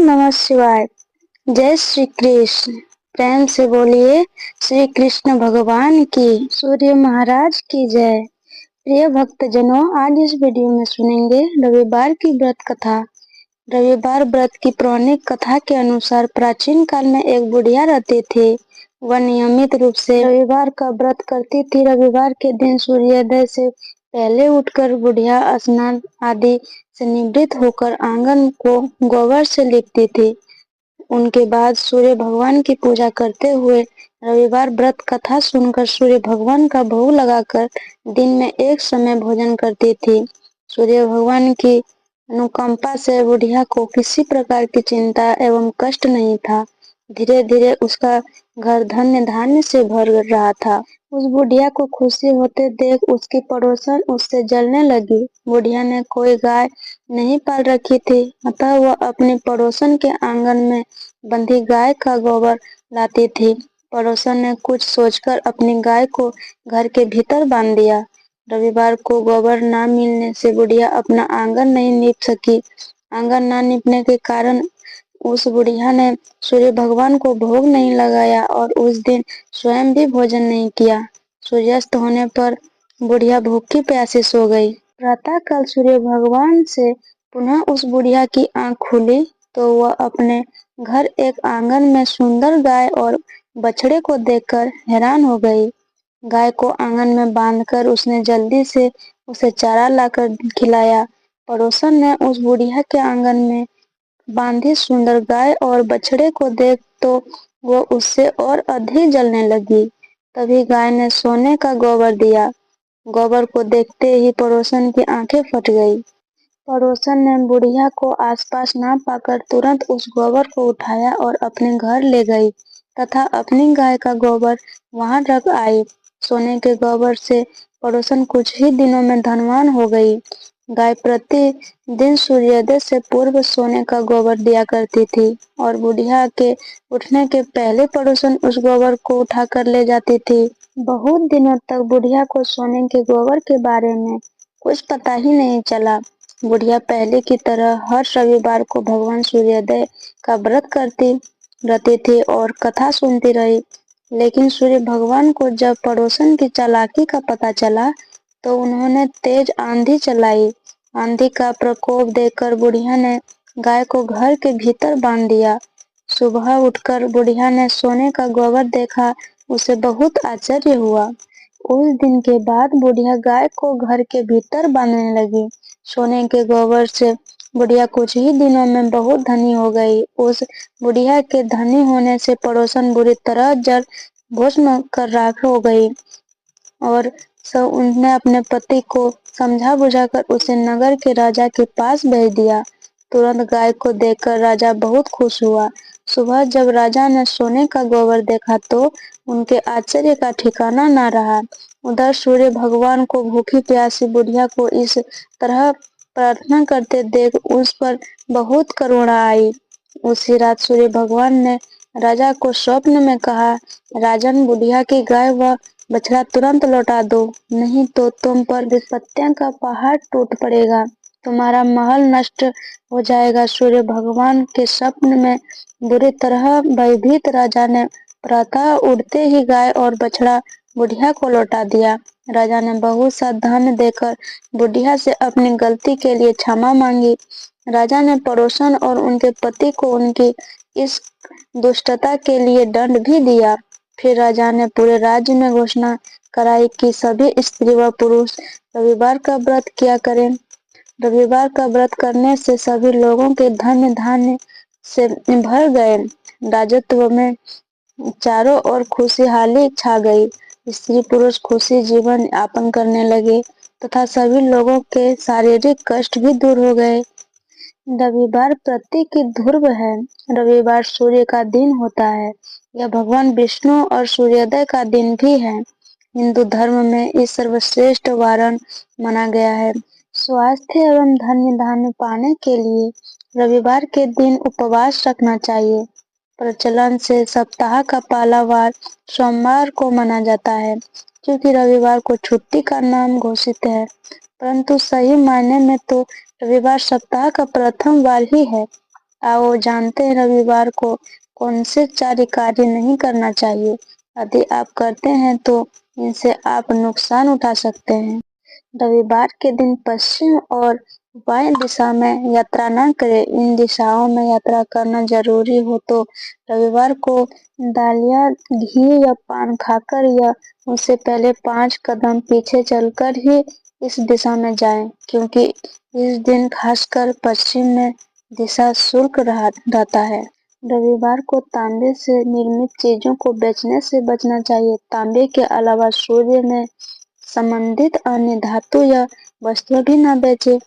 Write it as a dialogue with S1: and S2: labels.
S1: नमः शिवाय। जय श्री कृष्ण। प्रेम से बोलिए श्री कृष्ण भगवान की, सूर्य महाराज की जय। प्रिय भक्तजनों, आज इस वीडियो में सुनेंगे रविवार की व्रत कथा। रविवार व्रत की पौराणिक कथा के अनुसार प्राचीन काल में एक बुढ़िया रहती थी। वह नियमित रूप से रविवार का व्रत करती थी। रविवार के दिन सूर्योदय से पहले उठकर बुढ़िया स्नान आदि से निवृत्त होकर आंगन को गोबर से लीपती थी। उनके बाद सूर्य भगवान की पूजा करते हुए रविवार व्रत कथा सुनकर सूर्य भगवान का भोग लगाकर दिन में एक समय भोजन करती थी। सूर्य भगवान की अनुकंपा से बुढ़िया को किसी प्रकार की चिंता एवं कष्ट नहीं था। धीरे धीरे उसका घर धन्य धान्य से भर रहा था। उस बुढ़िया को खुशी होते देख उसकी पड़ोसन उससे जलने लगी। बुढ़िया ने कोई गाय नहीं पाल रखी थी, अतः वह अपने पड़ोसन के आंगन में बंधी गाय का गोबर लाती थी। पड़ोसन ने कुछ सोचकर अपनी गाय को घर के भीतर बांध दिया। रविवार को गोबर न मिलने से बुढ़िया अपना आंगन नहीं लीप सकी। आंगन न लीपने के कारण उस बुढ़िया ने सूर्य भगवान को भोग नहीं लगाया और उस दिन स्वयं भी भोजन नहीं किया। सूर्यास्त होने पर बुढ़िया भूखी प्यासी सो गई। प्रातः काल सूर्य भगवान से पुनः उस बुढ़िया की आंख खुली तो वह अपने घर एक आंगन में सुंदर गाय और बछड़े को देखकर हैरान हो गई। गाय को आंगन में बांधकर उसने जल्दी से उसे चारा लाकर खिलाया। पड़ोसन ने उस बुढ़िया के आंगन में बांधी सुंदर गाय और बछड़े को देख तो वो उससे और अधिक जलने लगी। तभी गाय ने सोने का गोबर दिया। गोबर को देखते ही पड़ोसन की आंखें फट गई। पड़ोसन ने बुढ़िया को आसपास ना पाकर तुरंत उस गोबर को उठाया और अपने घर ले गई तथा अपनी गाय का गोबर वहां रख आई। सोने के गोबर से पड़ोसन कुछ ही दिनों में धनवान हो गई। गाय प्रति दिन सूर्योदय से पूर्व सोने का गोबर दिया करती थी और बुढ़िया के उठने के पहले पड़ोसन उस गोबर को उठाकर ले जाती थी। बहुत दिनों तक बुढ़िया को सोने के गोबर के बारे में कुछ पता ही नहीं चला। बुढ़िया पहले की तरह हर रविवार को भगवान सूर्योदय का व्रत करती रहती थी और कथा सुनती रही। लेकिन सूर्य भगवान को जब पड़ोसन की चालाकी का पता चला तो उन्होंने तेज आंधी चलाई। आंधी का प्रकोप देखकर बुढ़िया ने गाय को घर के भीतर बांध दिया। सुबह उठकर बुढ़िया ने सोने का गोबर देखा, उसे बहुत आश्चर्य हुआ। उस दिन के बाद बुढ़िया गाय को घर के भीतर बांधने लगी। सोने के गोबर से बुढ़िया कुछ ही दिनों में बहुत धनी हो गई। उस बुढ़िया के धनी होने से पड़ोसन बुरी तरह जल भस्म कर राख हो गई और उन्होंने अपने पति को समझा बुझाकर उसे नगर के राजा के पास भेज दिया। तुरंत गाय को देखकर राजा बहुत खुश हुआ। सुबह जब राजा ने सोने का गोबर देखा तो उनके आश्चर्य का ठिकाना न रहा। उधर सूर्य भगवान को भूखी प्यासी बुढ़िया को इस तरह प्रार्थना करते देख उस पर बहुत करुणा आई। उसी रात सूर्य भगवान ने राजा को स्वप्न में कहा, राजन, बुढ़िया की गाय व बछड़ा तुरंत लौटा दो, नहीं तो तुम पर विपत्तियों का पहाड़ टूट पड़ेगा, तुम्हारा महल नष्ट हो जाएगा। सूर्य भगवान के स्वप्न में बुरी तरह भयभीत राजा ने प्रातः उठते ही गाय और बछड़ा बुढ़िया को लौटा दिया। राजा ने बहुत सा धन देकर बुढ़िया से अपनी गलती के लिए क्षमा मांगी। राजा ने पड़ोसन और उनके पति को उनकी इस दुष्टता के लिए दंड भी दिया। फिर राजा ने पूरे राज्य में घोषणा कराई कि सभी स्त्री व पुरुष रविवार का व्रत किया करें। रविवार का व्रत करने से सभी लोगों के धन्य धान्य से भर गए। राजत्व में चारों ओर खुशहाली छा गई। स्त्री पुरुष खुशी जीवन यापन करने लगे तथा सभी लोगों के शारीरिक कष्ट भी दूर हो गए। रविवार प्रतीक की ध्रुव है। रविवार सूर्य का दिन होता है। यह भगवान विष्णु और सूर्योदय का दिन भी है। हिंदू धर्म में इस सर्वश्रेष्ठ वारण माना गया है। स्वास्थ्य एवं धन्य धान्य पाने के लिए रविवार के दिन उपवास रखना चाहिए। प्रचलन से सप्ताह का पहला वार सोमवार को माना जाता है, क्योंकि रविवार को छुट्टी का नाम घोषित है। परंतु सही मायने में तो रविवार सप्ताह का प्रथम वार ही है। आओ जानते हैं रविवार को कौन से 4 कार्य नहीं करना चाहिए। यदि आप करते हैं तो इनसे आप नुकसान उठा सकते हैं। रविवार के दिन पश्चिम और वायु दिशा में यात्रा न करें। इन दिशाओं में यात्रा करना जरूरी हो तो रविवार को दलिया, घी या पान खाकर या उससे पहले 5 कदम पीछे चलकर ही इस दिशा में जाएं, क्योंकि इस दिन खासकर पश्चिम में दिशा शुष्क रहता है। रविवार को तांबे से निर्मित चीजों को बेचने से बचना चाहिए। तांबे के अलावा सूर्य में संबंधित अन्य धातु या वस्तुएं भी न बेचें।